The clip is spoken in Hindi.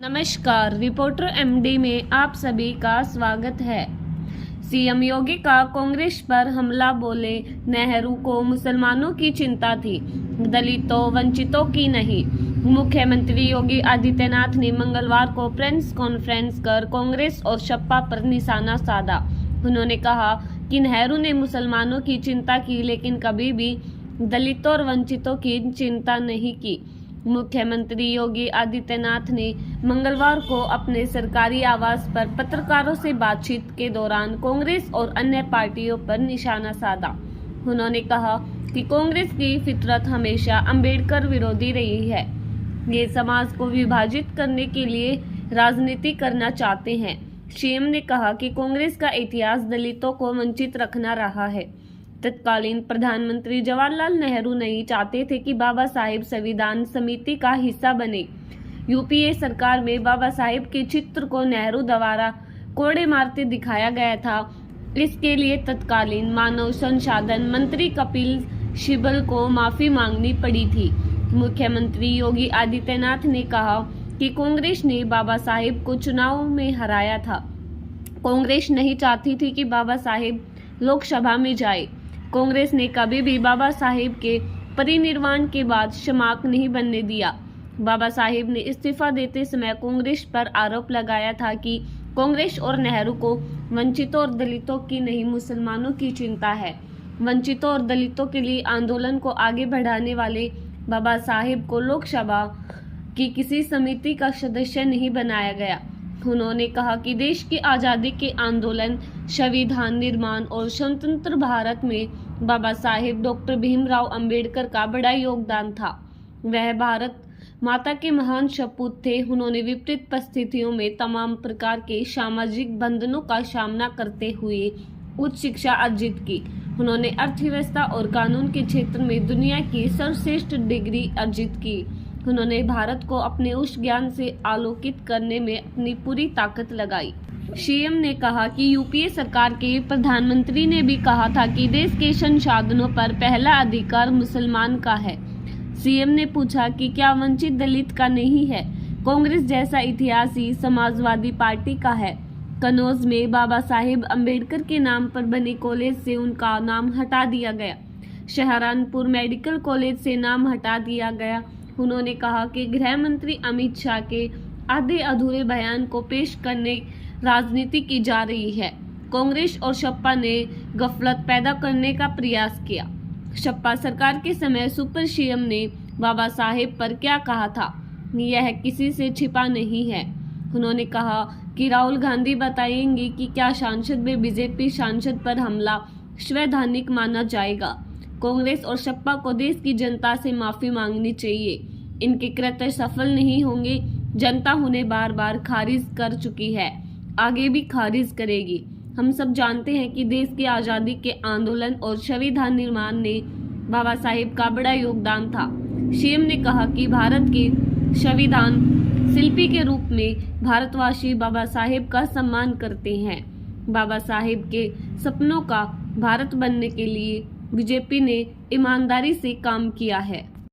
नमस्कार, रिपोर्टर एमडी में आप सभी का स्वागत है। सीएम योगी का कांग्रेस पर हमला, बोले नेहरू को मुसलमानों की चिंता थी, दलितों वंचितों की नहीं। मुख्यमंत्री योगी आदित्यनाथ ने मंगलवार को प्रेस कॉन्फ्रेंस कर कांग्रेस और सपा पर निशाना साधा। उन्होंने कहा कि नेहरू ने मुसलमानों की चिंता की, लेकिन कभी भी दलितों और वंचितों की चिंता नहीं की। मुख्यमंत्री योगी आदित्यनाथ ने मंगलवार को अपने सरकारी आवास पर पत्रकारों से बातचीत के दौरान कांग्रेस और अन्य पार्टियों पर निशाना साधा। उन्होंने कहा कि कांग्रेस की फितरत हमेशा अंबेडकर विरोधी रही है। ये समाज को विभाजित करने के लिए राजनीति करना चाहते हैं। सीएम ने कहा कि कांग्रेस का इतिहास दलितों को वंचित रखना रहा है। तत्कालीन प्रधानमंत्री जवाहरलाल नेहरू नहीं चाहते थे कि बाबा साहेब संविधान समिति का हिस्सा बने। यूपीए सरकार में बाबा साहेब के चित्र को नेहरू द्वारा कोड़े मारते दिखाया गया था। इसके लिए तत्कालीन मानव संसाधन मंत्री कपिल सिब्बल को माफी मांगनी पड़ी थी। मुख्यमंत्री योगी आदित्यनाथ ने कहा कि कांग्रेस ने बाबा साहेब को चुनाव में हराया था। कांग्रेस नहीं चाहती थी कि बाबा साहेब लोकसभा में जाए। कांग्रेस ने कभी भी बाबा साहेब के परिनिर्वाण के बाद शमाक नहीं बनने दिया। बाबा साहेब ने इस्तीफा देते समय कांग्रेस पर आरोप लगाया था कि कांग्रेस और नेहरू को वंचितों और दलितों की नहीं, मुसलमानों की चिंता है। वंचितों और दलितों के लिए आंदोलन को आगे बढ़ाने वाले बाबा साहेब को लोकसभा की किसी समिति का सदस्य नहीं बनाया गया। उन्होंने कहा कि देश की आज़ादी के आंदोलन, संविधान निर्माण और स्वतंत्र भारत में बाबा साहेब डॉक्टर भीमराव अंबेडकर का बड़ा योगदान था। वह भारत माता के महान सपूत थे। उन्होंने विपरीत परिस्थितियों में तमाम प्रकार के सामाजिक बंधनों का सामना करते हुए उच्च शिक्षा अर्जित की। उन्होंने अर्थव्यवस्था और कानून के क्षेत्र में दुनिया की सर्वश्रेष्ठ डिग्री अर्जित की। उन्होंने भारत को अपने उस ज्ञान से आलोकित करने में अपनी पूरी ताकत लगाई। सीएम ने कहा कि यूपीए सरकार के प्रधानमंत्री ने भी कहा था कि देश के संसाधनों पर पहला अधिकार मुसलमान का है। सीएम ने पूछा कि क्या वंचित दलित का नहीं है? कांग्रेस जैसा इतिहास ही समाजवादी पार्टी का है। कन्नौज में बाबा साहेब अंबेडकर के नाम पर बने कॉलेज से उनका नाम हटा दिया गया। सहारनपुर मेडिकल कॉलेज से नाम हटा दिया गया। उन्होंने कहा कि गृह मंत्री अमित शाह के आधे अधूरे बयान को पेश करने राजनीति की जा रही है। कांग्रेस और सपा ने गफलत पैदा करने का प्रयास किया। सपा सरकार के समय सुपर सीएम ने बाबा साहेब पर क्या कहा था, यह किसी से छिपा नहीं है। उन्होंने कहा कि राहुल गांधी बताएंगे कि क्या सांसद में बीजेपी सांसद पर हमला संवैधानिक माना जाएगा। कांग्रेस और सपा को देश की जनता से माफी मांगनी चाहिए। इनके कृत्य सफल नहीं होंगे। जनता उन्हें बार बार खारिज कर चुकी है, आगे भी खारिज करेगी। हम सब जानते हैं कि देश की आज़ादी के आंदोलन और संविधान निर्माण ने बाबा साहेब का बड़ा योगदान था। सीएम ने कहा कि भारत के संविधान शिल्पी के रूप में भारतवासी बाबा साहेब का सम्मान करते हैं। बाबा साहेब के सपनों का भारत बनने के लिए बीजेपी ने ईमानदारी से काम किया है।